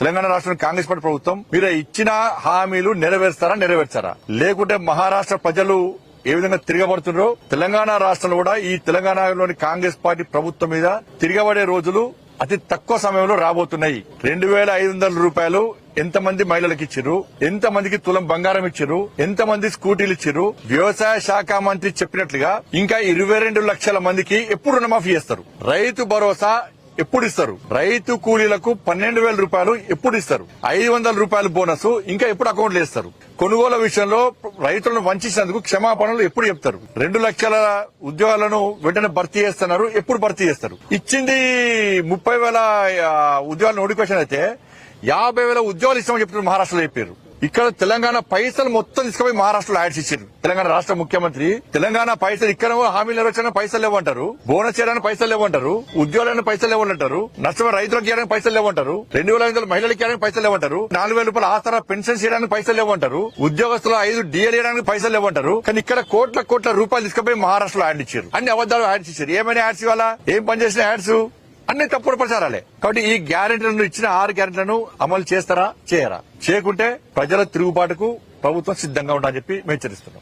తెలంగాణ రాష్ట్రం కాంగ్రెస్ పార్టీ ప్రభుత్వం మీరు ఇచ్చిన హామీలు నెరవేర్చారా లేకుంటే మహారాష్ట్ర ప్రజలు ఏ విధంగా తిరగబడుతున్నారో తెలంగాణ రాష్ట్రంలో కూడా ఈ తెలంగాణలోని కాంగ్రెస్ పార్టీ ప్రభుత్వం మీద తిరగబడే రోజులు అతి తక్కువ సమయంలో రాబోతున్నాయి. 2,500 రూపాయలు ఎంతమంది మహిళలకు ఇచ్చిర్రు, ఎంతమందికి తులం బంగారం ఇచ్చిర్రు, ఎంతమంది స్కూటీలు ఇచ్చిర్రు. వ్యవసాయ శాఖ మంత్రి చెప్పినట్లుగా ఇంకా 22 లక్షల మందికి ఎప్పుడు రుణమాఫీ చేస్తారు, రైతు భరోసా ఎప్పుడు ఇస్తారు, రైతు కూలీలకు 12,000 రూపాయలు ఎప్పుడు ఇస్తారు, 500 రూపాయలు బోనస్ ఇంకా ఎప్పుడు అకౌంట్లు వేస్తారు, కొనుగోలు విషయంలో రైతులను వంచినందుకు క్షమాపణలు ఎప్పుడు చెప్తారు, 2 లక్షల ఉద్యోగాలను వెంటనే భర్తీ చేస్తున్నారు ఎప్పుడు భర్తీ చేస్తారు. ఇచ్చింది 30,000 ఉద్యోగాల నోటిఫికేషన్ అయితే 50,000 ఉద్యోగాలు ఇస్తామని చెప్తున్నారు మహారాష్ట్రలో చెప్పారు. ఇక్కడ తెలంగాణ పైసలు మొత్తం తీసుకుపోయి మహారాష్ట్రలో యాడ్స్ ఇచ్చారు. తెలంగాణ రాష్ట్ర ముఖ్యమంత్రి తెలంగాణ పైసలు ఇక్కడ హామీలు నెరవేర్చడానికి పైసలు లేవంటారు, బోనస్ చేయడానికి పైసలు లేవంటారు, ఉద్యోగాలకు పైసలు లేవంటారు, నష్టమైన రైతులకు చేయడానికి పైసలు లేవంటారు, 2,500 మహిళలకు చేయడానికి పైసలు లేవంటారు, 4,000 రూపాయల ఆసరా పెన్షన్ చేయడానికి పైసలు లేవంటారు, ఉద్యోగస్తులు 5 డిఎల్ చేయడానికి పైసలు లేవంటారు. కానీ ఇక్కడ కోట్ల రూపాయలు తీసుకుపోయి మహారాష్ట్రలో యాడ్ ఇచ్చారు. అన్ని అబద్దాలు యాడ్స్ ఇచ్చారు. ఏమైనా యాడ్స్ ఇవ్వాలా, ఏం పనిచేసిన యాడ్స్ అన్ని తప్పుడు ప్రచారాలే. కాబట్టి ఈ గ్యారెంటీలను ఇచ్చిన 6 గ్యారెంటీలను అమలు చేస్తారా చేయరా, చేయకుంటే ప్రజల తిరుగుబాటుకు ప్రభుత్వం సిద్ధంగా ఉండాలని చెప్పి మేము హెచ్చరిస్తున్నాం.